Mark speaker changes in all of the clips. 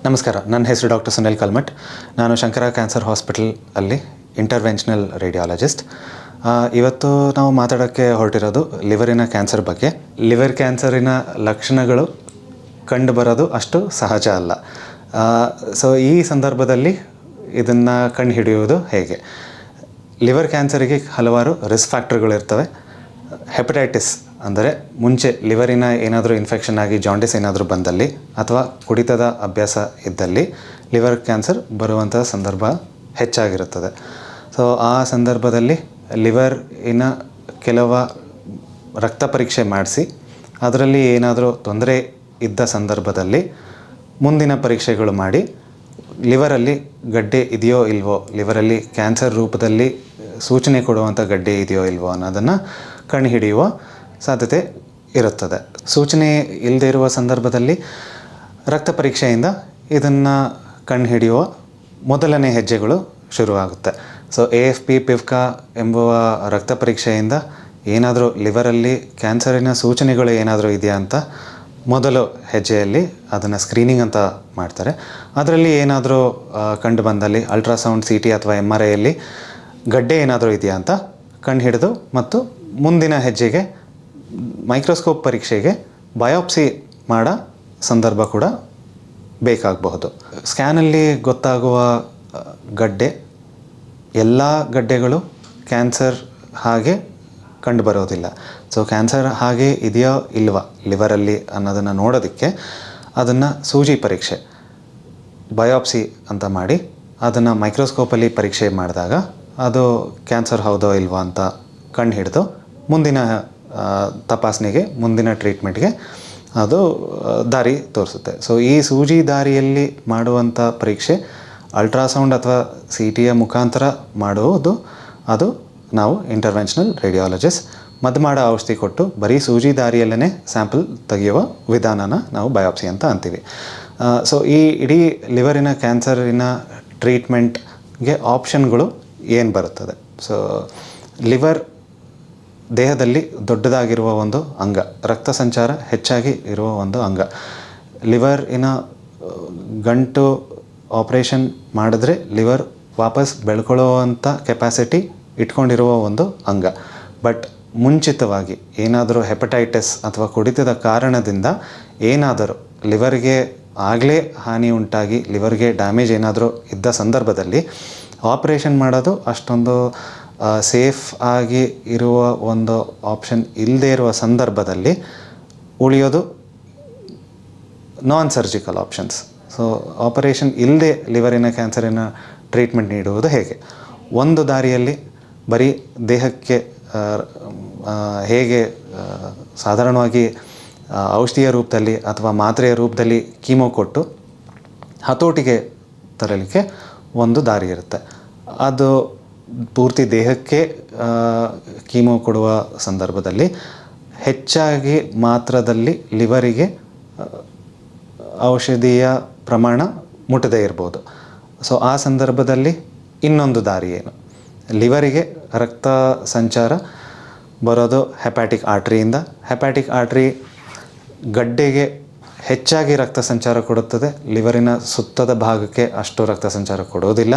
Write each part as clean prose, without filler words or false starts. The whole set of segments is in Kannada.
Speaker 1: ನಮಸ್ಕಾರ. ನನ್ನ ಹೆಸರು ಡಾಕ್ಟರ್ ಸುನಿಲ್ ಕಲ್ಮಠ್. ನಾನು ಶಂಕರ ಕ್ಯಾನ್ಸರ್ ಹಾಸ್ಪಿಟಲ್ ಅಲ್ಲಿ ಇಂಟರ್ವೆನ್ಷನಲ್ ರೇಡಿಯಾಲಜಿಸ್ಟ್. ಇವತ್ತು ನಾವು ಮಾತಾಡೋಕ್ಕೆ ಹೊರಟಿರೋದು ಲಿವರಿನ ಕ್ಯಾನ್ಸರ್ ಬಗ್ಗೆ. ಲಿವರ್ ಕ್ಯಾನ್ಸರಿನ ಲಕ್ಷಣಗಳು ಕಂಡುಬರೋದು ಅಷ್ಟು ಸಹಜ ಅಲ್ಲ. ಸೊ ಈ ಸಂದರ್ಭದಲ್ಲಿ ಇದನ್ನು ಕಂಡುಹಿಡಿಯುವುದು ಹೇಗೆ? ಲಿವರ್ ಕ್ಯಾನ್ಸರಿಗೆ ಹಲವಾರು ರಿಸ್ಕ್ ಫ್ಯಾಕ್ಟರ್ಗಳಿರ್ತವೆ. ಹೆಪಟೈಟಿಸ್ ಅಂದರೆ ಮುಂಚೆ ಲಿವರಿನ ಏನಾದರೂ ಇನ್ಫೆಕ್ಷನ್ ಆಗಿ ಜಾಂಡಿಸ್ ಏನಾದರೂ ಬಂದಲ್ಲಿ ಅಥವಾ ಕುಡಿತದ ಅಭ್ಯಾಸ ಇದ್ದಲ್ಲಿ ಲಿವರ್ ಕ್ಯಾನ್ಸರ್ ಬರುವಂಥ ಸಂದರ್ಭ ಹೆಚ್ಚಾಗಿರುತ್ತದೆ. ಸೊ ಆ ಸಂದರ್ಭದಲ್ಲಿ ಲಿವರಿನ ಕೆಲವು ರಕ್ತ ಪರೀಕ್ಷೆ ಮಾಡಿಸಿ ಅದರಲ್ಲಿ ಏನಾದರೂ ತೊಂದರೆ ಇದ್ದ ಸಂದರ್ಭದಲ್ಲಿ ಮುಂದಿನ ಪರೀಕ್ಷೆಗಳು ಮಾಡಿ ಲಿವರಲ್ಲಿ ಗಡ್ಡೆ ಇದೆಯೋ ಇಲ್ವೋ, ಲಿವರಲ್ಲಿ ಕ್ಯಾನ್ಸರ್ ರೂಪದಲ್ಲಿ ಸೂಚನೆ ಕೊಡುವಂಥ ಗಡ್ಡೆ ಇದೆಯೋ ಇಲ್ವೋ ಅನ್ನೋದನ್ನು ಕಂಡುಹಿಡಿಯುವ ಸಾಧ್ಯತೆ ಇರುತ್ತದೆ. ಸೂಚನೆ ಇಲ್ಲದೇ ಇರುವ ಸಂದರ್ಭದಲ್ಲಿ ರಕ್ತ ಪರೀಕ್ಷೆಯಿಂದ ಇದನ್ನು ಕಂಡುಹಿಡಿಯುವ ಮೊದಲನೇ ಹೆಜ್ಜೆಗಳು ಶುರುವಾಗುತ್ತೆ. ಸೊ AFP ಪಿವ್ಕಾ ಎಂಬುವ ರಕ್ತ ಪರೀಕ್ಷೆಯಿಂದ ಏನಾದರೂ ಲಿವರಲ್ಲಿ ಕ್ಯಾನ್ಸರಿನ ಸೂಚನೆಗಳು ಏನಾದರೂ ಇದೆಯಾ ಅಂತ ಮೊದಲು ಹೆಜ್ಜೆಯಲ್ಲಿ ಅದನ್ನು ಸ್ಕ್ರೀನಿಂಗ್ ಅಂತ ಮಾಡ್ತಾರೆ. ಅದರಲ್ಲಿ ಏನಾದರೂ ಕಂಡು ಬಂದಲ್ಲಿ ಅಲ್ಟ್ರಾಸೌಂಡ್, CT ಅಥವಾ MRIಯಲ್ಲಿ ಗಡ್ಡೆ ಏನಾದರೂ ಇದೆಯಾ ಅಂತ ಕಂಡುಹಿಡಿದು ಮತ್ತು ಮುಂದಿನ ಹೆಜ್ಜೆಗೆ ಮೈಕ್ರೋಸ್ಕೋಪ್ ಪರೀಕ್ಷೆಗೆ ಬಯೋಪ್ಸಿ ಮಾಡೋ ಸಂದರ್ಭ ಕೂಡ ಬೇಕಾಗಬಹುದು. ಸ್ಕ್ಯಾನಲ್ಲಿ ಗೊತ್ತಾಗುವ ಗಡ್ಡೆ ಎಲ್ಲ ಗಡ್ಡೆಗಳು ಕ್ಯಾನ್ಸರ್ ಹಾಗೆ ಕಂಡುಬರೋದಿಲ್ಲ. ಸೊ ಕ್ಯಾನ್ಸರ್ ಹಾಗೆ ಇದೆಯೋ ಇಲ್ವಾ ಲಿವರಲ್ಲಿ ಅನ್ನೋದನ್ನು ನೋಡೋದಕ್ಕೆ ಅದನ್ನು ಸೂಜಿ ಪರೀಕ್ಷೆ ಬಯೋಪ್ಸಿ ಅಂತ ಮಾಡಿ ಅದನ್ನು ಮೈಕ್ರೋಸ್ಕೋಪಲ್ಲಿ ಪರೀಕ್ಷೆ ಮಾಡಿದಾಗ ಅದು ಕ್ಯಾನ್ಸರ್ ಹೌದೋ ಇಲ್ವೋ ಅಂತ ಕಂಡುಹಿಡಿದು ಮುಂದಿನ ತಪಾಸಣೆಗೆ, ಮುಂದಿನ ಟ್ರೀಟ್ಮೆಂಟ್ಗೆ ಅದು ದಾರಿ ತೋರಿಸುತ್ತೆ. ಸೊ ಈ ಸೂಜಿ ದಾರಿಯಲ್ಲಿ ಮಾಡುವಂಥ ಪರೀಕ್ಷೆ ಅಲ್ಟ್ರಾಸೌಂಡ್ ಅಥವಾ CTಯ ಮುಖಾಂತರ ಮಾಡುವುದು ಅದು ನಾವು ಇಂಟರ್ವೆನ್ಷನಲ್ ರೇಡಿಯಾಲಜಿಸ್ಟ್ ಮದ್ದು ಮಾಡೋ ಔಷಧಿ ಕೊಟ್ಟು ಬರೀ ಸೂಜಿ ದಾರಿಯಲ್ಲೇ ಸ್ಯಾಂಪಲ್ ತೆಗೆಯುವ ವಿಧಾನನ ನಾವು ಬಯೋಪ್ಸಿ ಅಂತ ಅಂತೀವಿ. ಸೊ ಈ ಇಡೀ ಲಿವರಿನ ಕ್ಯಾನ್ಸರಿನ ಟ್ರೀಟ್ಮೆಂಟ್ಗೆ ಆಪ್ಷನ್ಗಳು ಏನು ಬರುತ್ತದೆ? ಸೊ ಲಿವರ್ ದೇಹದಲ್ಲಿ ದೊಡ್ಡದಾಗಿರುವ ಒಂದು ಅಂಗ, ರಕ್ತ ಸಂಚಾರ ಹೆಚ್ಚಾಗಿ ಇರುವ ಒಂದು ಅಂಗ. ಲಿವರಿನ ಗಂಟು ಆಪ್ರೇಷನ್ ಮಾಡಿದ್ರೆ ಲಿವರ್ ವಾಪಸ್ ಬೆಳ್ಕೊಳ್ಳುವಂಥ ಕೆಪಾಸಿಟಿ ಇಟ್ಕೊಂಡಿರುವ ಒಂದು ಅಂಗ. ಬಟ್ ಮುಂಚಿತವಾಗಿ ಏನಾದರೂ ಹೆಪಟೈಟಿಸ್ ಅಥವಾ ಕುಡಿತದ ಕಾರಣದಿಂದ ಏನಾದರೂ ಲಿವರ್ಗೆ ಆಗಲೇ ಹಾನಿ ಉಂಟಾಗಿ ಲಿವರ್ಗೆ ಡ್ಯಾಮೇಜ್ ಏನಾದರೂ ಇದ್ದ ಸಂದರ್ಭದಲ್ಲಿ ಆಪ್ರೇಷನ್ ಮಾಡೋದು ಅಷ್ಟೊಂದು ಸೇಫ್ ಆಗಿ ಇರುವ ಒಂದು ಆಪ್ಷನ್ ಇಲ್ಲದೇ ಇರುವ ಸಂದರ್ಭದಲ್ಲಿ ಉಳಿಯೋದು ನಾನ್ ಸರ್ಜಿಕಲ್ ಆಪ್ಷನ್ಸ್. ಸೊ ಆಪರೇಷನ್ ಇಲ್ಲದೆ ಲಿವರಿನ ಕ್ಯಾನ್ಸರಿನ ಟ್ರೀಟ್ಮೆಂಟ್ ನೀಡುವುದು ಹೇಗೆ? ಒಂದು ದಾರಿಯಲ್ಲಿ ಬರೀ ದೇಹಕ್ಕೆ ಹೇಗೆ ಸಾಧಾರಣವಾಗಿ ಔಷಧಿಯ ರೂಪದಲ್ಲಿ ಅಥವಾ ಮಾತ್ರೆಯ ರೂಪದಲ್ಲಿ ಕೀಮೋ ಕೊಟ್ಟು ಹತೋಟಿಗೆ ತರಲಿಕ್ಕೆ ಒಂದು ದಾರಿ ಇರುತ್ತೆ. ಅದು ಪೂರ್ತಿ ದೇಹಕ್ಕೆ ಕೀಮೋ ಕೊಡುವ ಸಂದರ್ಭದಲ್ಲಿ ಹೆಚ್ಚಾಗಿ ಮಾತ್ರದಲ್ಲಿ ಲಿವರಿಗೆ ಔಷಧಿಯ ಪ್ರಮಾಣ ಮುಟ್ಟದೇ ಇರ್ಬೋದು. ಸೊ ಆ ಸಂದರ್ಭದಲ್ಲಿ ಇನ್ನೊಂದು ದಾರಿ ಏನು? ಲಿವರಿಗೆ ರಕ್ತ ಸಂಚಾರ ಬರೋದು ಹೆಪ್ಯಾಟಿಕ್ ಆರ್ಟ್ರಿಯಿಂದ. ಹೆಪ್ಯಾಟಿಕ್ ಆರ್ಟ್ರಿ ಗಡ್ಡೆಗೆ ಹೆಚ್ಚಾಗಿ ರಕ್ತ ಸಂಚಾರ ಕೊಡುತ್ತದೆ, ಲಿವರಿನ ಸುತ್ತದ ಭಾಗಕ್ಕೆ ಅಷ್ಟು ರಕ್ತ ಸಂಚಾರ ಕೊಡೋದಿಲ್ಲ.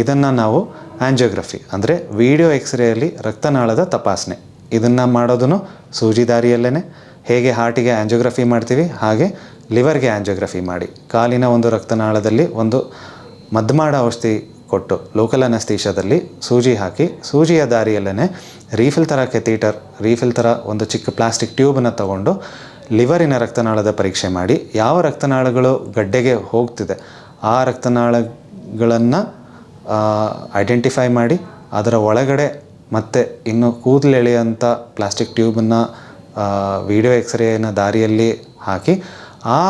Speaker 1: ಇದನ್ನು ನಾವು ಆಂಜಿಯೋಗ್ರಫಿ ಅಂದರೆ ವಿಡಿಯೋ ಎಕ್ಸ್ರೇಯಲ್ಲಿ ರಕ್ತನಾಳದ ತಪಾಸಣೆ ಇದನ್ನು ಮಾಡೋದನ್ನು ಸೂಜಿ ದಾರಿಯಲ್ಲೇ. ಹೇಗೆ ಹಾರ್ಟಿಗೆ ಆಂಜಿಯೋಗ್ರಫಿ ಮಾಡ್ತೀವಿ ಹಾಗೆ ಲಿವರ್ಗೆ ಆಂಜಿಯೋಗ್ರಫಿ ಮಾಡಿ ಕಾಲಿನ ಒಂದು ರಕ್ತನಾಳದಲ್ಲಿ ಒಂದು ಮದ್ದು ಮಾಡೋ ಔಷಧಿ ಕೊಟ್ಟು ಲೋಕಲ್ ಅನಸ್ತೇಷಿಯಾದಲ್ಲಿ ಸೂಜಿ ಹಾಕಿ ಸೂಜಿಯ ದಾರಿಯಲ್ಲೇ ರೀಫಿಲ್ ಥರ ಕೆಥೀಟರ್, ರೀಫಿಲ್ ಥರ ಒಂದು ಚಿಕ್ಕ ಪ್ಲಾಸ್ಟಿಕ್ ಟ್ಯೂಬನ್ನು ತಗೊಂಡು ಲಿವರಿನ ರಕ್ತನಾಳದ ಪರೀಕ್ಷೆ ಮಾಡಿ ಯಾವ ರಕ್ತನಾಳಗಳು ಗಡ್ಡೆಗೆ ಹೋಗ್ತಿದೆ ಆ ರಕ್ತನಾಳಗಳನ್ನು ಐಡೆಂಟಿಫೈ ಮಾಡಿ ಅದರ ಒಳಗಡೆ ಮತ್ತೆ ಇನ್ನು ಕೂದಲೆಳೆಯುವಂಥ ಪ್ಲಾಸ್ಟಿಕ್ ಟ್ಯೂಬನ್ನು ವಿಡಿಯೋ ಎಕ್ಸ್ರೇನ ದಾರಿಯಲ್ಲಿ ಹಾಕಿ ಆ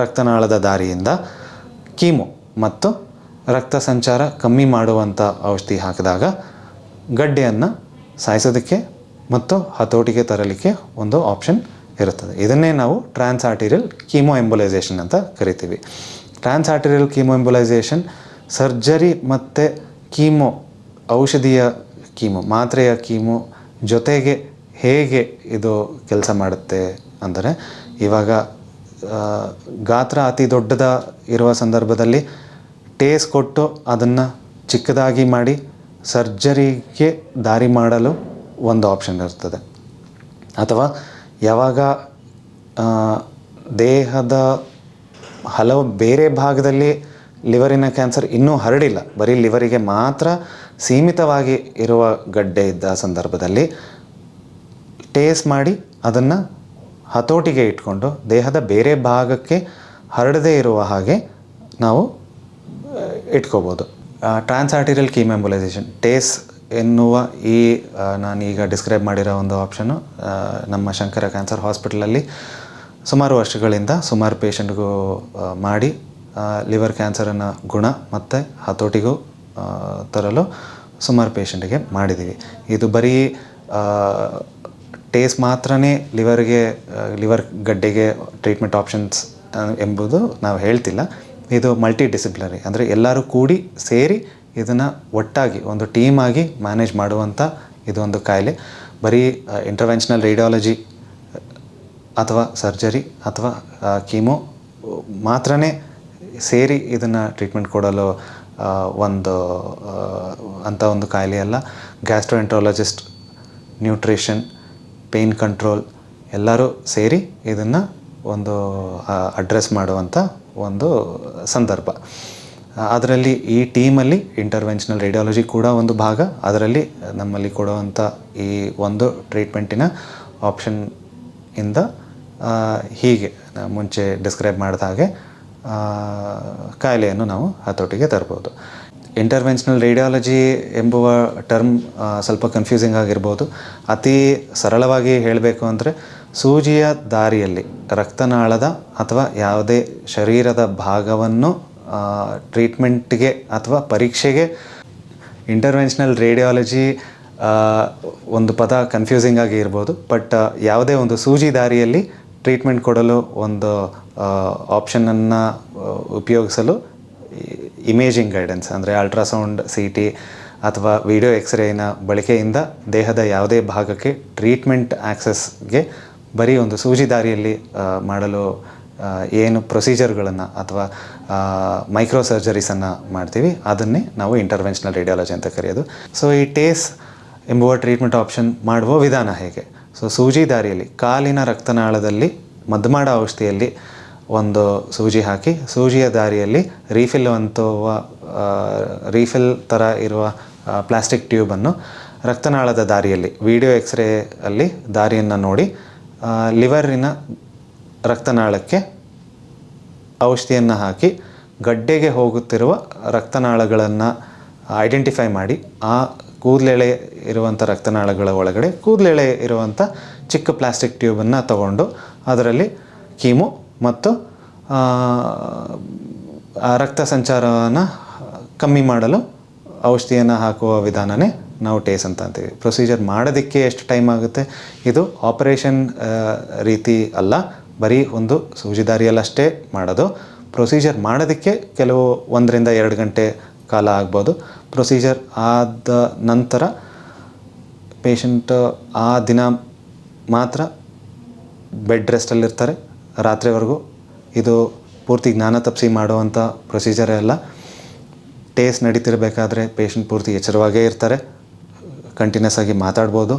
Speaker 1: ರಕ್ತನಾಳದ ದಾರಿಯಿಂದ ಕೀಮೋ ಮತ್ತು ರಕ್ತ ಸಂಚಾರ ಕಮ್ಮಿ ಮಾಡುವಂಥ ಔಷಧಿ ಹಾಕಿದಾಗ ಗಡ್ಡೆಯನ್ನು ಸಾಯಿಸೋದಕ್ಕೆ ಮತ್ತು ಹತೋಟಿಗೆ ತರಲಿಕ್ಕೆ ಒಂದು ಆಪ್ಷನ್ ಇರುತ್ತದೆ. ಇದನ್ನೇ ನಾವು ಟ್ರಾನ್ಸ್ ಆರ್ಟೀರಿಯಲ್ ಕೀಮೋ ಎಂಬೋಲೈಸೇಷನ್ ಅಂತ ಕರಿತೀವಿ. ಟ್ರಾನ್ಸ್ ಆರ್ಟೀರಿಯಲ್ ಕೀಮೋ ಎಂಬೋಲೈಸೇಷನ್ ಸರ್ಜರಿ ಮತ್ತು ಕೀಮೋ, ಔಷಧಿಯ ಕೀಮೋ, ಮಾತ್ರೆಯ ಕೀಮೋ ಜೊತೆಗೆ ಹೇಗೆ ಇದು ಕೆಲಸ ಮಾಡುತ್ತೆ ಅಂದರೆ, ಇವಾಗ ಗಾತ್ರ ಅತಿ ದೊಡ್ಡದ ಇರುವ ಸಂದರ್ಭದಲ್ಲಿ ಟೇಸ್ ಕೊಟ್ಟು ಅದನ್ನು ಚಿಕ್ಕದಾಗಿ ಮಾಡಿ ಸರ್ಜರಿಗೆ ದಾರಿ ಮಾಡಲು ಒಂದು ಆಪ್ಷನ್ ಇರ್ತದೆ. ಅಥವಾ ಯಾವಾಗ ದೇಹದ ಹಲವು ಬೇರೆ ಭಾಗದಲ್ಲಿ ಲಿವರಿನ ಕ್ಯಾನ್ಸರ್ ಇನ್ನೂ ಹರಡಿಲ್ಲ, ಬರೀ ಲಿವರಿಗೆ ಮಾತ್ರ ಸೀಮಿತವಾಗಿ ಇರುವ ಗಡ್ಡೆ ಇದ್ದ ಸಂದರ್ಭದಲ್ಲಿ ಟೇಸ್ ಮಾಡಿ ಅದನ್ನು ಹತೋಟಿಗೆ ಇಟ್ಕೊಂಡು ದೇಹದ ಬೇರೆ ಭಾಗಕ್ಕೆ ಹರಡದೇ ಇರುವ ಹಾಗೆ ನಾವು ಇಟ್ಕೋಬೋದು. ಟ್ರಾನ್ಸ್ ಆರ್ಟೀರಿಯಲ್ ಕೀಮೋ ಎಂಬೋಲೈಸೇಷನ್ ಟೇಸ್ ಎನ್ನುವ ಈ ನಾನೀಗ ಡಿಸ್ಕ್ರೈಬ್ ಮಾಡಿರೋ ಒಂದು ಆಪ್ಷನ್ನು ನಮ್ಮ ಶಂಕರ ಕ್ಯಾನ್ಸರ್ ಹಾಸ್ಪಿಟಲಲ್ಲಿ ಸುಮಾರು ವರ್ಷಗಳಿಂದ ಸುಮಾರು ಪೇಷಂಟ್ಗೂ ಮಾಡಿ ಲಿವರ್ ಕ್ಯಾನ್ಸರನ್ನು ಗುಣ ಮತ್ತು ಹತೋಟಿಗೂ ತರಲು ಸುಮಾರು ಪೇಷಂಟಿಗೆ ಮಾಡಿದ್ದೀವಿ. ಇದು ಬರೀ ಟೇಸ್ ಮಾತ್ರನೇ ಲಿವರ್ ಗಡ್ಡೆಗೆ ಟ್ರೀಟ್ಮೆಂಟ್ ಆಪ್ಷನ್ಸ್ ಎಂಬುದು ನಾವು ಹೇಳ್ತಿಲ್ಲ. ಇದು ಮಲ್ಟಿ ಡಿಸಿಪ್ಲಿನರಿ, ಅಂದರೆ ಎಲ್ಲರೂ ಕೂಡಿ ಸೇರಿ ಇದನ್ನು ಒಟ್ಟಾಗಿ ಒಂದು ಟೀಮಾಗಿ ಮ್ಯಾನೇಜ್ ಮಾಡುವಂಥ ಇದೊಂದು ಕಾಯಿಲೆ. ಬರೀ ಇಂಟರ್ವೆನ್ಷನಲ್ ರೇಡಿಯಾಲಜಿ ಅಥವಾ ಸರ್ಜರಿ ಅಥವಾ ಕೀಮೋ ಮಾತ್ರನೇ ಸೇರಿ ಇದನ್ನು ಟ್ರೀಟ್ಮೆಂಟ್ ಕೊಡಲು ಅಂಥ ಒಂದು ಕಾಯಿಲೆ ಅಲ್ಲ. ಗ್ಯಾಸ್ಟ್ರೋಎಂಟ್ರಾಲಜಿಸ್ಟ್, ನ್ಯೂಟ್ರಿಷನ್, ಪೇಯ್ನ್ ಕಂಟ್ರೋಲ್ ಎಲ್ಲರೂ ಸೇರಿ ಇದನ್ನು ಒಂದು ಅಡ್ರೆಸ್ ಮಾಡುವಂಥ ಒಂದು ಸಂದರ್ಭ. ಅದರಲ್ಲಿ ಈ ಟೀಮಲ್ಲಿ ಇಂಟರ್ವೆನ್ಷನಲ್ ರೇಡಿಯಾಲಜಿ ಕೂಡ ಒಂದು ಭಾಗ. ಅದರಲ್ಲಿ ನಮ್ಮಲ್ಲಿ ಕೊಡುವಂಥ ಈ ಒಂದು ಟ್ರೀಟ್ಮೆಂಟಿನ ಆಪ್ಷನ್ ಇಂದ ಹೀಗೆ ಮುಂಚೆ ಡಿಸ್ಕ್ರೈಬ್ ಮಾಡಿದ ಹಾಗೆ ಕಾಯಿಲೆಯನ್ನು ನಾವು ಹತೋಟಿಗೆ ತರ್ಬೋದು. ಇಂಟರ್ವೆನ್ಷನಲ್ ರೇಡಿಯಾಲಜಿ ಎಂಬುವ ಟರ್ಮ್ ಸ್ವಲ್ಪ ಕನ್ಫ್ಯೂಸಿಂಗ್ ಆಗಿರ್ಬೋದು. ಅತಿ ಸರಳವಾಗಿ ಹೇಳಬೇಕು ಅಂದರೆ ಸೂಜಿಯ ದಾರಿಯಲ್ಲಿ ರಕ್ತನಾಳದ ಅಥವಾ ಯಾವುದೇ ಶರೀರದ ಭಾಗವನ್ನು ಟ್ರೀಟ್ಮೆಂಟ್ಗೆ ಅಥವಾ ಪರೀಕ್ಷೆಗೆ ಇಂಟರ್ವೆನ್ಷನಲ್ ರೇಡಿಯಾಲಜಿ ಒಂದು ಪದ ಕನ್ಫ್ಯೂಸಿಂಗ್ ಆಗಿ ಇರ್ಬೋದು. ಬಟ್ ಯಾವುದೇ ಒಂದು ಸೂಜಿ ದಾರಿಯಲ್ಲಿ ಟ್ರೀಟ್ಮೆಂಟ್ ಕೊಡಲು ಒಂದು ಆಪ್ಷನನ್ನು ಉಪಯೋಗಿಸಲು ಇಮೇಜಿಂಗ್ ಗೈಡೆನ್ಸ್ ಅಂದರೆ ಅಲ್ಟ್ರಾಸೌಂಡ್, CT ಅಥವಾ ವಿಡಿಯೋ ಎಕ್ಸ್ರೇನ ಬಳಕೆಯಿಂದ ದೇಹದ ಯಾವುದೇ ಭಾಗಕ್ಕೆ ಟ್ರೀಟ್ಮೆಂಟ್ ಆಕ್ಸೆಸ್ಗೆ ಬರೀ ಒಂದು ಸೂಜಿ ದಾರಿಯಲ್ಲಿ ಮಾಡಲು ಏನು ಪ್ರೊಸೀಜರ್ಗಳನ್ನು ಅಥವಾ ಮೈಕ್ರೋ ಸರ್ಜರೀಸನ್ನು ಮಾಡ್ತೀವಿ ಅದನ್ನೇ ನಾವು ಇಂಟರ್ವೆನ್ಷನಲ್ ರೇಡಿಯಾಲಜಿ ಅಂತ ಕರೆಯೋದು. ಸೊ ಈ ಟೇಸ್ ಎಂಬುವ ಟ್ರೀಟ್ಮೆಂಟ್ ಆಪ್ಷನ್ ಮಾಡುವ ವಿಧಾನ ಹೇಗೆ? ಸೊ ಸೂಜಿ ದಾರಿಯಲ್ಲಿ ಕಾಲಿನ ರಕ್ತನಾಳದಲ್ಲಿ ಮದ್ಮಾಡ ಔಷಧಿಯಲ್ಲಿ ಒಂದು ಸೂಜಿ ಹಾಕಿ ಸೂಜಿಯ ದಾರಿಯಲ್ಲಿ ರೀಫಿಲ್ ಥರ ಇರುವ ಪ್ಲಾಸ್ಟಿಕ್ ಟ್ಯೂಬನ್ನು ರಕ್ತನಾಳದ ದಾರಿಯಲ್ಲಿ ವಿಡಿಯೋ ಎಕ್ಸ್ರೇ ಅಲ್ಲಿ ದಾರಿಯನ್ನು ನೋಡಿ ಲಿವರಿನ ರಕ್ತನಾಳಕ್ಕೆ ಔಷಧಿಯನ್ನು ಹಾಕಿ ಗಡ್ಡೆಗೆ ಹೋಗುತ್ತಿರುವ ರಕ್ತನಾಳಗಳನ್ನು ಐಡೆಂಟಿಫೈ ಮಾಡಿ ಆ ಕೂದಲೆಳೆ ಇರುವಂಥ ರಕ್ತನಾಳಗಳ ಒಳಗಡೆ ಕೂದಲೆಳೆ ಇರುವಂಥ ಚಿಕ್ಕ ಪ್ಲಾಸ್ಟಿಕ್ ಟ್ಯೂಬನ್ನು ತಗೊಂಡು ಅದರಲ್ಲಿ ಕೀಮೋ ಮತ್ತು ರಕ್ತ ಸಂಚಾರವನ್ನು ಕಮ್ಮಿ ಮಾಡಲು ಔಷಧಿಯನ್ನು ಹಾಕುವ ವಿಧಾನನೇ ನಾವು ಟೇಸ್ ಅಂತ ಅಂತೀವಿ. ಪ್ರೊಸೀಜರ್ ಮಾಡೋದಕ್ಕೆ ಎಷ್ಟು ಟೈಮ್ ಆಗುತ್ತೆ? ಇದು ಆಪರೇಷನ್ ರೀತಿ ಅಲ್ಲ, ಬರೀ ಒಂದು ಸೂಜಿ ದಾರಿಯಲ್ಲಷ್ಟೇ ಮಾಡೋದು. ಪ್ರೊಸೀಜರ್ ಮಾಡೋದಕ್ಕೆ ಕೆಲವು 1 ರಿಂದ 2 ಗಂಟೆ ಕಾಲ ಆಗ್ಬೋದು. ಪ್ರೊಸೀಜರ್ ಆದ ನಂತರ ಪೇಷಂಟ್ ಆ ದಿನ ಮಾತ್ರ ಬೆಡ್ ರೆಸ್ಟಲ್ಲಿರ್ತಾರೆ ರಾತ್ರಿವರೆಗೂ. ಇದು ಪೂರ್ತಿ ಜ್ಞಾನ ತಪ್ಪಿಸಿ ಮಾಡುವಂಥ ಪ್ರೊಸೀಜರೇ ಅಲ್ಲ. ಟೇಸ್ ನಡೀತಿರಬೇಕಾದ್ರೆ ಪೇಷಂಟ್ ಪೂರ್ತಿ ಎಚ್ಚರವಾಗೇ ಇರ್ತಾರೆ, ಕಂಟಿನ್ಯೂಸ್ ಆಗಿ ಮಾತಾಡ್ಬೋದು.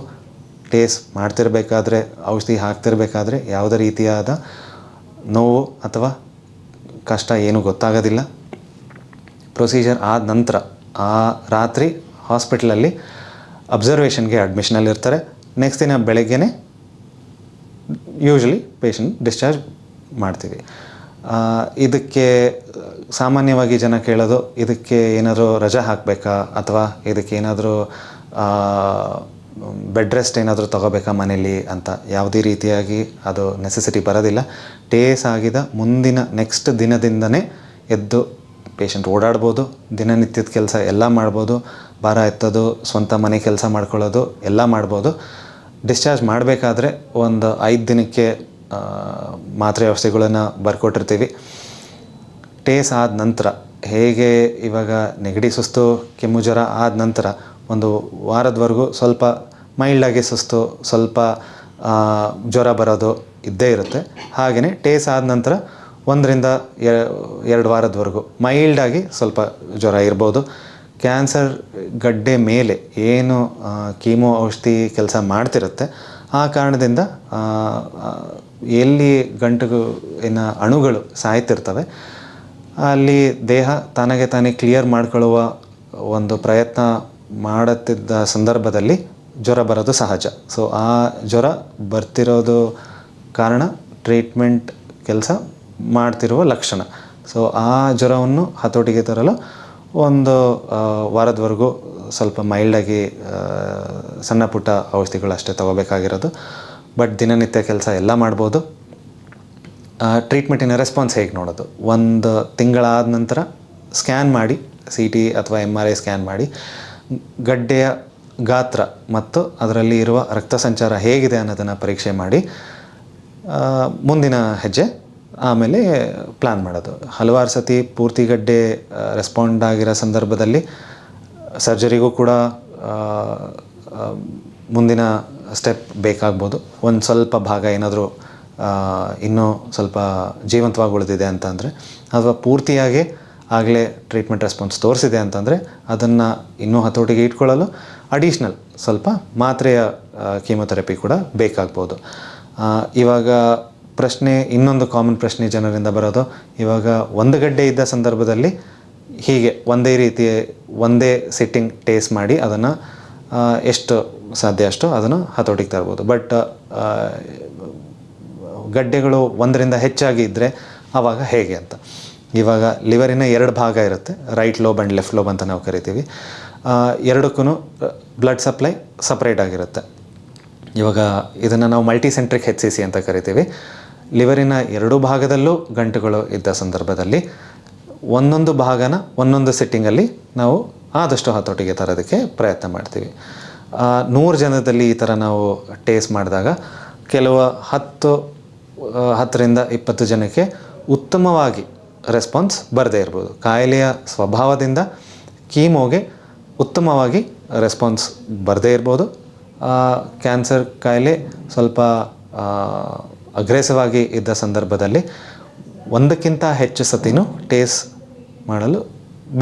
Speaker 1: ಟೇಸ್ ಮಾಡ್ತಿರ್ಬೇಕಾದ್ರೆ, ಔಷಧಿ ಹಾಕ್ತಿರ್ಬೇಕಾದ್ರೆ ಯಾವುದೇ ರೀತಿಯಾದ ನೋವು ಅಥವಾ ಕಷ್ಟ ಏನೂ ಗೊತ್ತಾಗೋದಿಲ್ಲ. ಪ್ರೊಸೀಜರ್ ಆದ ನಂತರ ಆ ರಾತ್ರಿ ಹಾಸ್ಪಿಟ್ಲಲ್ಲಿ ಅಬ್ಸರ್ವೇಷನ್ಗೆ ಅಡ್ಮಿಷನಲ್ಲಿರ್ತಾರೆ. ನೆಕ್ಸ್ಟ್ ದಿನ ಬೆಳಗ್ಗೆನೇ ಯೂಶ್ವಲಿ ಪೇಷಂಟ್ ಡಿಸ್ಚಾರ್ಜ್ ಮಾಡ್ತೀವಿ. ಇದಕ್ಕೆ ಸಾಮಾನ್ಯವಾಗಿ ಜನ ಕೇಳೋದು, ಇದಕ್ಕೆ ಏನಾದರೂ ರಜೆ ಹಾಕಬೇಕಾ ಅಥವಾ ಇದಕ್ಕೆ ಏನಾದರೂ ಬೆಡ್ ರೆಸ್ಟ್ ಏನಾದರೂ ತೊಗೋಬೇಕಾ ಮನೇಲಿ ಅಂತ. ಯಾವುದೇ ರೀತಿಯಾಗಿ ಅದು ನೆಸೆಸಿಟಿ ಬರೋದಿಲ್ಲ. ಟೇಸ್ ಆಗಿದ ಮುಂದಿನ ನೆಕ್ಸ್ಟ್ ದಿನದಿಂದನೇ ಎದ್ದು ಪೇಷಂಟ್ ಓಡಾಡ್ಬೋದು, ದಿನನಿತ್ಯದ ಕೆಲಸ ಎಲ್ಲ ಮಾಡ್ಬೋದು, ಭಾರ ಎತ್ತೋದು, ಸ್ವಂತ ಮನೆ ಕೆಲಸ ಮಾಡ್ಕೊಳ್ಳೋದು ಎಲ್ಲ ಮಾಡ್ಬೋದು. ಡಿಸ್ಚಾರ್ಜ್ ಮಾಡಬೇಕಾದ್ರೆ ಒಂದು 5 ದಿನಕ್ಕೆ ಮಾತ್ರೆ ಔಷಧಿಗಳನ್ನು ಬರ್ಕೊಟ್ಟಿರ್ತೀವಿ. ಟೇಸ್ ಆದ ನಂತರ ಹೇಗೆ ಇವಾಗ ನೆಗಡಿ, ಸುಸ್ತು, ಕೆಮ್ಮು, ಜ್ವರ ಆದ ನಂತರ ಒಂದು ವಾರದವರೆಗೂ ಸ್ವಲ್ಪ ಮೈಲ್ಡಾಗಿ ಸುಸ್ತು, ಸ್ವಲ್ಪ ಜ್ವರ ಬರೋದು, ಇದ್ದೇ ಇರುತ್ತೆ. ಹಾಗೆಯೇ ಟೇಸ್ ಆದ ನಂತರ 1-2 ವಾರದವರೆಗೂ ಮೈಲ್ಡಾಗಿ ಸ್ವಲ್ಪ ಜ್ವರ ಇರ್ಬೋದು. ಕ್ಯಾನ್ಸರ್ ಗಡ್ಡೆ ಮೇಲೆ ಏನು ಕೀಮೋ ಔಷಧಿ ಕೆಲಸ ಮಾಡ್ತಿರುತ್ತೆ, ಆ ಕಾರಣದಿಂದ ಎಲ್ಲಿ ಗಂಟುವಿನ ಅಣುಗಳು ಸಾಯ್ತಿರ್ತವೆ ಅಲ್ಲಿ ದೇಹ ತಾನಾಗೆ ತಾನೇ ಕ್ಲಿಯರ್ ಮಾಡ್ಕೊಳ್ಳುವ ಒಂದು ಪ್ರಯತ್ನ ಮಾಡುತ್ತಿದ್ದ ಸಂದರ್ಭದಲ್ಲಿ ಜ್ವರ ಬರೋದು ಸಹಜ. ಸೊ ಆ ಜ್ವರ ಬರ್ತಿರೋದು ಕಾರಣ ಟ್ರೀಟ್ಮೆಂಟ್ ಕೆಲಸ ಮಾಡ್ತಿರುವ ಲಕ್ಷಣ. ಸೊ ಆ ಜ್ವರವನ್ನು ಹತೋಟಿಗೆ ತರಲು 1 ವಾರದವರೆಗೂ ಸ್ವಲ್ಪ ಮೈಲ್ಡಾಗಿ ಸಣ್ಣ ಪುಟ್ಟ ಔಷಧಿಗಳು ಅಷ್ಟೇ ತಗೋಬೇಕಾಗಿರೋದು. ಬಟ್ ದಿನನಿತ್ಯ ಕೆಲಸ ಎಲ್ಲ ಮಾಡ್ಬೋದು. ಟ್ರೀಟ್ಮೆಂಟಿನ ರೆಸ್ಪಾನ್ಸ್ ಹೇಗೆ ನೋಡೋದು, 1 ತಿಂಗಳಾದ ನಂತರ ಸ್ಕ್ಯಾನ್ ಮಾಡಿ, CT ಅಥವಾ MRI ಸ್ಕ್ಯಾನ್ ಮಾಡಿ ಗಡ್ಡೆಯ ಗಾತ್ರ ಮತ್ತು ಅದರಲ್ಲಿ ಇರುವ ರಕ್ತ ಸಂಚಾರ ಹೇಗಿದೆ ಅನ್ನೋದನ್ನು ಪರೀಕ್ಷೆ ಮಾಡಿ ಮುಂದಿನ ಹೆಜ್ಜೆ ಆಮೇಲೆ ಪ್ಲ್ಯಾನ್ ಮಾಡೋದು. ಹಲವಾರು ಸತಿ ಪೂರ್ತಿ ಗಡ್ಡೆ ರೆಸ್ಪಾಂಡ್ ಆಗಿರೋ ಸಂದರ್ಭದಲ್ಲಿ ಸರ್ಜರಿಗೂ ಕೂಡ ಮುಂದಿನ ಸ್ಟೆಪ್ ಬೇಕಾಗ್ಬೋದು. ಒಂದು ಸ್ವಲ್ಪ ಭಾಗ ಏನಾದರೂ ಇನ್ನೂ ಸ್ವಲ್ಪ ಜೀವಂತವಾಗಿ ಉಳಿದಿದೆ ಅಂತಂದರೆ, ಅಥವಾ ಪೂರ್ತಿಯಾಗಿ ಆಗಲೇ ಟ್ರೀಟ್ಮೆಂಟ್ ರೆಸ್ಪಾನ್ಸ್ ತೋರಿಸಿದೆ ಅಂತಂದರೆ ಅದನ್ನು ಇನ್ನೂ ಹತೋಟಿಗೆ ಇಟ್ಕೊಳ್ಳಲು ಅಡಿಷ್ನಲ್ ಸ್ವಲ್ಪ ಮಾತ್ರೆಯ ಕೀಮೊಥೆರಪಿ ಕೂಡ ಬೇಕಾಗ್ಬೋದು. ಇವಾಗ ಇನ್ನೊಂದು ಕಾಮನ್ ಪ್ರಶ್ನೆ ಜನರಿಂದ ಬರೋದು, ಇವಾಗ ಒಂದು ಗಡ್ಡೆ ಇದ್ದ ಸಂದರ್ಭದಲ್ಲಿ ಹೀಗೆ ಒಂದೇ ಸಿಟ್ಟಿಂಗ್ ಟೇಸ್ಟ್ ಮಾಡಿ ಅದನ್ನು ಎಷ್ಟು ಸಾಧ್ಯ ಅಷ್ಟು ಅದನ್ನು ಹತೋಟಿಗೆ ತರ್ಬೋದು. ಬಟ್ ಗಡ್ಡೆಗಳು 1ರಿಂದ ಹೆಚ್ಚಾಗಿ ಇದ್ದರೆ ಆವಾಗ ಹೇಗೆ ಅಂತ. ಇವಾಗ ಲಿವರಿನ 2 ಭಾಗ ಇರುತ್ತೆ, right lobe and left lobe ಅಂತ ನಾವು ಕರಿತೀವಿ. ಎರಡಕ್ಕೂ ಬ್ಲಡ್ ಸಪ್ಲೈ ಸಪ್ರೇಟ್ ಆಗಿರುತ್ತೆ. ಇವಾಗ ಇದನ್ನು ನಾವು ಮಲ್ಟಿಸೆಂಟ್ರಿಕ್ HCC ಅಂತ ಕರಿತೀವಿ. ಲಿವರಿನ 2 ಭಾಗದಲ್ಲೂ ಗಂಟುಗಳು ಇದ್ದ ಸಂದರ್ಭದಲ್ಲಿ ಒಂದೊಂದು ಭಾಗನ ಒಂದೊಂದು ಸಿಟ್ಟಿಂಗಲ್ಲಿ ನಾವು ಆದಷ್ಟು ಹತೋಟಿಗೆ ತರೋದಕ್ಕೆ ಪ್ರಯತ್ನ ಮಾಡ್ತೀವಿ. 100 ಜನದಲ್ಲಿ ಈ ಥರ ನಾವು ಟೇಸ್ಟ್ ಮಾಡಿದಾಗ ಕೆಲವು 10ರಿಂದ 20 ಜನಕ್ಕೆ ಉತ್ತಮವಾಗಿ ರೆಸ್ಪಾನ್ಸ್ ಬರದೇ ಇರ್ಬೋದು. ಕಾಯಿಲೆಯ ಸ್ವಭಾವದಿಂದ ಕೀಮೋಗೆ ಉತ್ತಮವಾಗಿ ರೆಸ್ಪಾನ್ಸ್ ಬರದೇ ಇರ್ಬೋದು. ಕ್ಯಾನ್ಸರ್ ಕಾಯಿಲೆ ಸ್ವಲ್ಪ ಅಗ್ರೆಸಿವ್ ಆಗಿ ಇದ್ದ ಸಂದರ್ಭದಲ್ಲಿ 1ಕ್ಕಿಂತ ಹೆಚ್ಚು ಸತಿನೂ ಟೇಸ್ಟ್ ಮಾಡಲು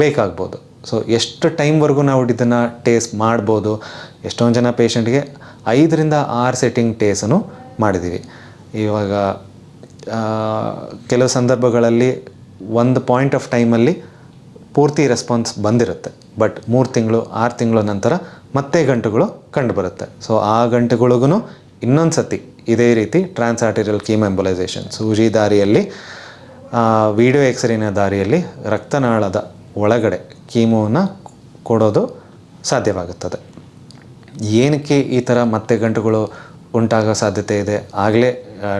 Speaker 1: ಬೇಕಾಗ್ಬೋದು. ಸೊ ಎಷ್ಟು ಟೈಮ್ವರೆಗೂ ನಾವು ಇದನ್ನು ಟೇಸ್ಟ್ ಮಾಡ್ಬೋದು, ಎಷ್ಟೊಂದು ಜನ ಪೇಷಂಟ್ಗೆ 5ರಿಂದ 6 ಸೆಟ್ಟಿಂಗ್ ಟೇಸನ್ನು ಮಾಡಿದ್ದೀವಿ. ಇವಾಗ ಕೆಲವು ಸಂದರ್ಭಗಳಲ್ಲಿ ಒಂದು ಪಾಯಿಂಟ್ ಆಫ್ ಟೈಮಲ್ಲಿ ಪೂರ್ತಿ ರೆಸ್ಪಾನ್ಸ್ ಬಂದಿರುತ್ತೆ. ಬಟ್ 3 ತಿಂಗಳು 6 ತಿಂಗಳ ನಂತರ ಮತ್ತೆ ಗಂಟುಗಳು ಕಂಡುಬರುತ್ತೆ. ಸೊ ಆ ಗಂಟುಗಳಿಗೂ ಇನ್ನೊಂದು ಸತಿ ಇದೇ ರೀತಿ ಟ್ರಾನ್ಸ್ ಆರ್ಟೀರಿಯಲ್ ಕೀಮೋ ಎಂಬೋಲೈಸೇಷನ್, ಸೂಜಿ ದಾರಿಯಲ್ಲಿ ವಿಡಿಯೋ ಎಕ್ಸ್ರೇನ ದಾರಿಯಲ್ಲಿ ರಕ್ತನಾಳದ ಒಳಗಡೆ ಕೀಮೋವನ್ನು ಕೊಡೋದು ಸಾಧ್ಯವಾಗುತ್ತದೆ. ಏನಕ್ಕೆ ಈ ಥರ ಮತ್ತೆ ಗಂಟುಗಳು ಉಂಟಾಗೋ ಸಾಧ್ಯತೆ ಇದೆ, ಆಗಲೇ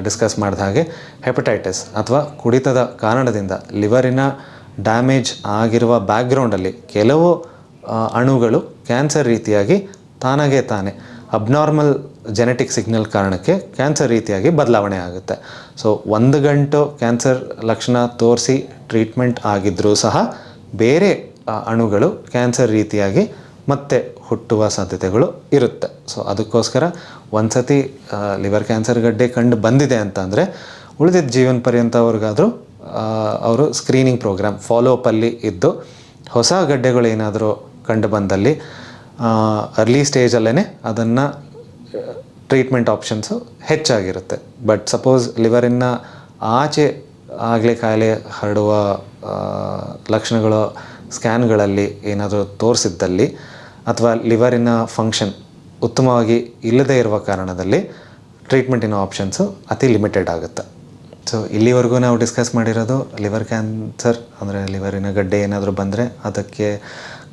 Speaker 1: ಡಿಸ್ಕಸ್ ಮಾಡಿದ ಹಾಗೆ ಹೆಪಟೈಟಿಸ್ ಅಥವಾ ಕುಡಿತದ ಕಾರಣದಿಂದ ಲಿವರಿನ ಡ್ಯಾಮೇಜ್ ಆಗಿರುವ ಬ್ಯಾಕ್ಗ್ರೌಂಡಲ್ಲಿ ಕೆಲವು ಅಣುಗಳು ಕ್ಯಾನ್ಸರ್ ರೀತಿಯಾಗಿ ತಾನಾಗೇ ತಾನೇ ಅಬ್ನಾರ್ಮಲ್ ಜೆನೆಟಿಕ್ ಸಿಗ್ನಲ್ ಕಾರಣಕ್ಕೆ ಕ್ಯಾನ್ಸರ್ ರೀತಿಯಾಗಿ ಬದಲಾವಣೆ ಆಗುತ್ತೆ. ಸೊ 1 ಗಂಟು ಕ್ಯಾನ್ಸರ್ ಲಕ್ಷಣ ತೋರಿಸಿ ಟ್ರೀಟ್ಮೆಂಟ್ ಆಗಿದ್ದರೂ ಸಹ ಬೇರೆ ಅಣುಗಳು ಕ್ಯಾನ್ಸರ್ ರೀತಿಯಾಗಿ ಮತ್ತೆ ಹುಟ್ಟುವ ಸಾಧ್ಯತೆಗಳು ಇರುತ್ತೆ. ಸೊ ಅದಕ್ಕೋಸ್ಕರ ಒಂದು ಸತಿ ಲಿವರ್ ಕ್ಯಾನ್ಸರ್ ಗಡ್ಡೆ ಕಂಡು ಬಂದಿದೆ ಅಂತಂದರೆ ಉಳಿದಿದ್ದ ಜೀವನ ಪರ್ಯಂತವ್ರಿಗಾದರೂ ಅವರು ಸ್ಕ್ರೀನಿಂಗ್ ಪ್ರೋಗ್ರಾಮ್ ಫಾಲೋಅಪ್ಪಲ್ಲಿ ಇದ್ದು ಹೊಸ ಗಡ್ಡೆಗಳೇನಾದರೂ ಕಂಡು ಬಂದಲ್ಲಿ ಅರ್ಲಿ ಸ್ಟೇಜಲ್ಲೇ ಅದನ್ನು ಟ್ರೀಟ್ಮೆಂಟ್ ಆಪ್ಷನ್ಸು ಹೆಚ್ಚಾಗಿರುತ್ತೆ. ಬಟ್ ಸಪೋಸ್ ಲಿವರಿನ ಆಚೆ ಆಗಲೇ ಕಾಯಿಲೆ ಹರಡುವ ಲಕ್ಷಣಗಳು ಸ್ಕ್ಯಾನ್ಗಳಲ್ಲಿ ಏನಾದರೂ ತೋರಿಸಿದ್ದಲ್ಲಿ ಅಥವಾ ಲಿವರಿನ ಫಂಕ್ಷನ್ ಉತ್ತಮವಾಗಿ ಇಲ್ಲದೇ ಇರುವ ಕಾರಣದಲ್ಲಿ ಟ್ರೀಟ್ಮೆಂಟಿನ ಆಪ್ಷನ್ಸು ಅತಿ ಲಿಮಿಟೆಡ್ ಆಗುತ್ತೆ. ಸೊ ಇಲ್ಲಿವರೆಗೂ ನಾವು ಡಿಸ್ಕಸ್ ಮಾಡಿರೋದು ಲಿವರ್ ಕ್ಯಾನ್ಸರ್ ಅಂದರೆ ಲಿವರಿನ ಗಡ್ಡೆ ಏನಾದರೂ ಬಂದರೆ ಅದಕ್ಕೆ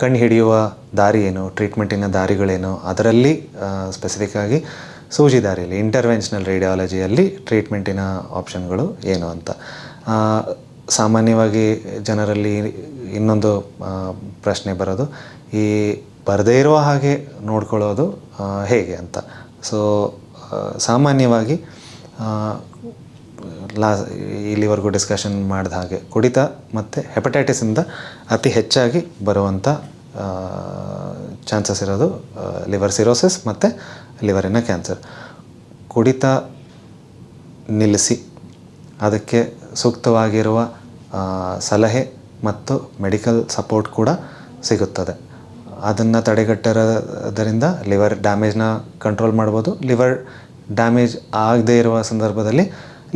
Speaker 1: ಕಂಡು ಹಿಡಿಯುವ ದಾರಿ ಏನು, ಟ್ರೀಟ್ಮೆಂಟಿನ ದಾರಿಗಳೇನು, ಅದರಲ್ಲಿ ಸ್ಪೆಸಿಫಿಕ್ಕಾಗಿ ಸೂಜಿ ದಾರಿಯಲ್ಲಿ ಇಂಟರ್ವೆನ್ಷನಲ್ ರೇಡಿಯಾಲಜಿಯಲ್ಲಿ ಟ್ರೀಟ್ಮೆಂಟಿನ ಆಪ್ಷನ್ಗಳು ಏನು ಅಂತ. ಸಾಮಾನ್ಯವಾಗಿ ಜನರಲ್ಲಿ ಇನ್ನೊಂದು ಪ್ರಶ್ನೆ ಬರೋದು, ಈ ಬರದೇ ಇರುವ ಹಾಗೆ ನೋಡ್ಕೊಳ್ಳೋದು ಹೇಗೆ ಅಂತ. ಸೊ ಸಾಮಾನ್ಯವಾಗಿ ಇಲ್ಲಿವರೆಗೂ ಡಿಸ್ಕಷನ್ ಮಾಡಿದ ಹಾಗೆ ಕುಡಿತ ಮತ್ತು ಹೆಪಟೈಟಿಸಿಂದ ಅತಿ ಹೆಚ್ಚಾಗಿ ಬರುವಂಥ ಚಾನ್ಸಸ್ ಇರೋದು ಲಿವರ್ ಸಿರೋಸಿಸ್ ಮತ್ತು ಲಿವರಿನ ಕ್ಯಾನ್ಸರ್. ಕುಡಿತ ನಿಲ್ಲಿಸಿ ಅದಕ್ಕೆ ಸೂಕ್ತವಾಗಿರುವ ಸಲಹೆ ಮತ್ತು ಮೆಡಿಕಲ್ ಸಪೋರ್ಟ್ ಕೂಡ ಸಿಗುತ್ತದೆ. ಅದನ್ನು ತಡೆಗಟ್ಟೋದರಿಂದ ಲಿವರ್ ಡ್ಯಾಮೇಜ್ನ ಕಂಟ್ರೋಲ್ ಮಾಡ್ಬೋದು. ಲಿವರ್ ಡ್ಯಾಮೇಜ್ ಆಗದೇ ಇರುವ ಸಂದರ್ಭದಲ್ಲಿ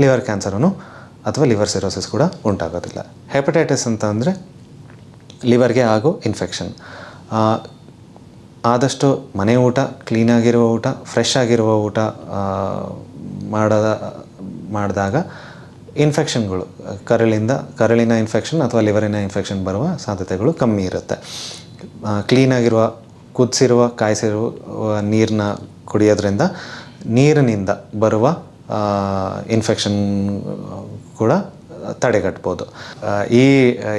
Speaker 1: ಲಿವರ್ ಕ್ಯಾನ್ಸರನ್ನು ಅಥವಾ ಲಿವರ್ ಸಿರೋಸಿಸ್ ಕೂಡ ಉಂಟಾಗೋದಿಲ್ಲ. ಹೆಪಟೈಟಿಸ್ ಅಂತ ಅಂದರೆ ಲಿವರ್ಗೆ ಆಗೋ ಇನ್ಫೆಕ್ಷನ್. ಆದಷ್ಟು ಮನೆ ಊಟ, ಕ್ಲೀನಾಗಿರುವ ಊಟ, ಫ್ರೆಶ್ ಆಗಿರುವ ಊಟ ಮಾಡಿದಾಗ ಇನ್ಫೆಕ್ಷನ್ಗಳು ಕರಳಿನ ಇನ್ಫೆಕ್ಷನ್ ಅಥವಾ ಲಿವರಿನ ಇನ್ಫೆಕ್ಷನ್ ಬರುವ ಸಾಧ್ಯತೆಗಳು ಕಮ್ಮಿ ಇರುತ್ತೆ. ಕ್ಲೀನಾಗಿರುವ ಕುದಿಸಿರುವ ಕಾಯಿಸಿರುವ ನೀರನ್ನ ಕುಡಿಯೋದ್ರಿಂದ ನೀರಿನಿಂದ ಬರುವ ಇನ್ಫೆಕ್ಷನ್ ಕಂಡುಬರ್ಬೋದು. ತಡೆಗಟ್ಬೋದು. ಈ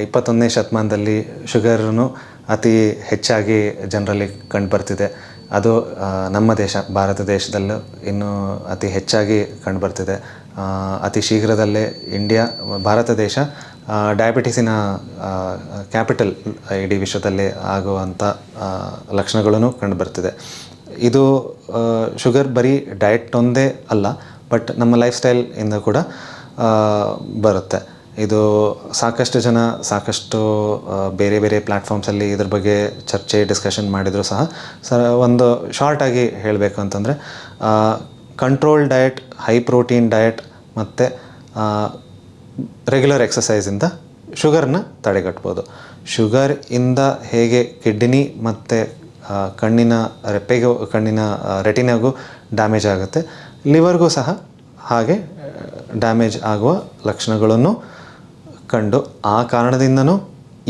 Speaker 1: 21ನೇ ಶತಮಾನದಲ್ಲಿ ಶುಗರನ್ನು ಅತಿ ಹೆಚ್ಚಾಗಿ ಜನರಲ್ಲಿ ಕಂಡುಬರ್ತಿದೆ. ಅದು ನಮ್ಮ ದೇಶ ಭಾರತ ದೇಶದಲ್ಲೂ ಇನ್ನೂ ಅತಿ ಹೆಚ್ಚಾಗಿ ಕಂಡುಬರ್ತಿದೆ. ಅತಿ ಶೀಘ್ರದಲ್ಲೇ ಭಾರತ ದೇಶ ಡಯಾಬಿಟಿಸಿನ ಕ್ಯಾಪಿಟಲ್ ಇಡೀ ವಿಶ್ವದಲ್ಲಿ ಆಗುವಂಥ ಲಕ್ಷಣಗಳನ್ನು ಕಂಡುಬರ್ತಿದೆ. ಇದು ಶುಗರ್ ಬರೀ ಡಯಟ್ ಒಂದೇ ಅಲ್ಲ, ಬಟ್ ನಮ್ಮ ಲೈಫ್ ಸ್ಟೈಲಿಂದ ಕೂಡ ಬರುತ್ತೆ. ಇದು ಸಾಕಷ್ಟು ಬೇರೆ ಬೇರೆ ಪ್ಲ್ಯಾಟ್ಫಾರ್ಮ್ಸಲ್ಲಿ ಇದ್ರ ಬಗ್ಗೆ ಡಿಸ್ಕಷನ್ ಮಾಡಿದರೂ ಸಹ ಒಂದು ಶಾರ್ಟಾಗಿ ಹೇಳಬೇಕು ಅಂತಂದರೆ control diet, high protein diet ಮತ್ತು ರೆಗ್ಯುಲರ್ ಎಕ್ಸಸೈಸಿಂದ ಶುಗರ್ನ ತಡೆಗಟ್ಬೋದು. ಶುಗರಿಂದ ಹೇಗೆ ಕಿಡ್ನಿ ಮತ್ತು ಕಣ್ಣಿನ ರೆಟಿನಾಗೂ ಡ್ಯಾಮೇಜ್ ಆಗುತ್ತೆ, ಲಿವರ್ಗೂ ಸಹ ಹಾಗೆ ಡ್ಯಾಮೇಜ್ ಆಗುವ ಲಕ್ಷಣಗಳನ್ನು ಕಂಡು ಆ ಕಾರಣದಿಂದನೂ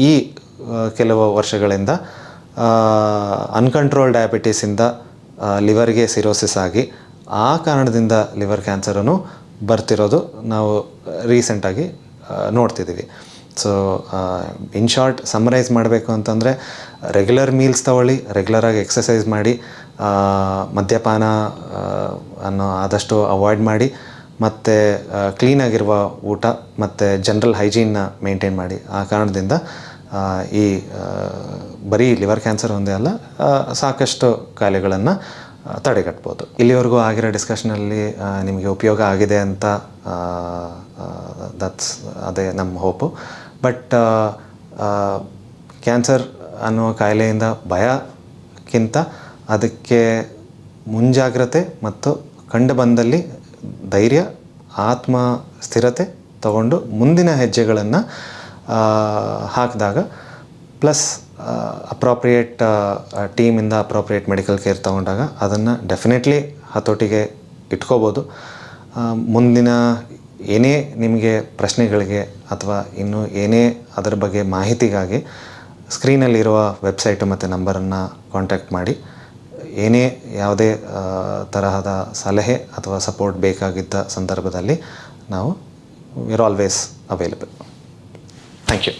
Speaker 1: ಈ ಕೆಲವು ವರ್ಷಗಳಿಂದ ಅನ್ಕಂಟ್ರೋಲ್ ಡಯಾಬಿಟೀಸಿಂದ ಲಿವರ್ಗೆ ಸಿರೋಸಿಸ್ ಆಗಿ ಆ ಕಾರಣದಿಂದ ಲಿವರ್ ಕ್ಯಾನ್ಸರನ್ನು ಬರ್ತಿರೋದು ನಾವು ರೀಸೆಂಟಾಗಿ ನೋಡ್ತಿದ್ದೀವಿ. ಸೊ ಇನ್ ಶಾರ್ಟ್ ಸಮ್ಮರೈಸ್ ಮಾಡಬೇಕು ಅಂತಂದರೆ ರೆಗ್ಯುಲರ್ ಮೀಲ್ಸ್ ತಗೊಳ್ಳಿ, ರೆಗ್ಯುಲರಾಗಿ ಎಕ್ಸಸೈಸ್ ಮಾಡಿ, ಮದ್ಯಪಾನ ಆದಷ್ಟು ಅವಾಯ್ಡ್ ಮಾಡಿ, ಮತ್ತು ಕ್ಲೀನಾಗಿರುವ ಊಟ ಮತ್ತು ಜನರಲ್ ಹೈಜೀನ್ನ ಮೇಂಟೈನ್ ಮಾಡಿ. ಆ ಕಾರಣದಿಂದ ಈ ಬರೀ ಲಿವರ್ ಕ್ಯಾನ್ಸರ್ ಒಂದೇ ಅಲ್ಲ, ಸಾಕಷ್ಟು ಕಾಯಿಲೆಗಳನ್ನು ತಡೆಗಟ್ಬೋದು. ಇಲ್ಲಿವರೆಗೂ ಆಗಿರೋ ಡಿಸ್ಕಷನಲ್ಲಿ ನಿಮಗೆ ಉಪಯೋಗ ಆಗಿದೆ ಅಂತ ಅದೇ ನಮ್ಮ ಹೋಪು. ಬಟ್ ಕ್ಯಾನ್ಸರ್ ಅನ್ನುವ ಕಾಯಿಲೆಯಿಂದ ಭಯಕ್ಕಿಂತ ಅದಕ್ಕೆ ಮುಂಜಾಗ್ರತೆ ಮತ್ತು ಕಂಡು ಬಂದಲ್ಲಿ ಧೈರ್ಯ, ಆತ್ಮ ಸ್ಥಿರತೆ ತಗೊಂಡು ಮುಂದಿನ ಹೆಜ್ಜೆಗಳನ್ನು ಹಾಕಿದಾಗ, ಪ್ಲಸ್ ಅಪ್ರಾಪ್ರಿಯೇಟ್ ಟೀಮಿಂದ ಅಪ್ರಾಪ್ರಿಯೇಟ್ ಮೆಡಿಕಲ್ ಕೇರ್ ತೊಗೊಂಡಾಗ ಅದನ್ನು ಡೆಫಿನೆಟ್ಲಿ ಹತೋಟಿಗೆ ಇಟ್ಕೋಬೋದು. ಮುಂದಿನ ಏನೇ ನಿಮಗೆ ಪ್ರಶ್ನೆಗಳಿಗೆ ಅಥವಾ ಇನ್ನೂ ಏನೇ ಅದರ ಬಗ್ಗೆ ಮಾಹಿತಿಗಾಗಿ ಸ್ಕ್ರೀನಲ್ಲಿರುವ ವೆಬ್ಸೈಟು ಮತ್ತು ನಂಬರನ್ನು ಕಾಂಟ್ಯಾಕ್ಟ್ ಮಾಡಿ. ಯಾವುದೇ ತರಹದ ಸಲಹೆ ಅಥವಾ ಸಪೋರ್ಟ್ ಬೇಕಾಗಿದ್ದ ಸಂದರ್ಭದಲ್ಲಿ ನಾವು we are always available. Thank you.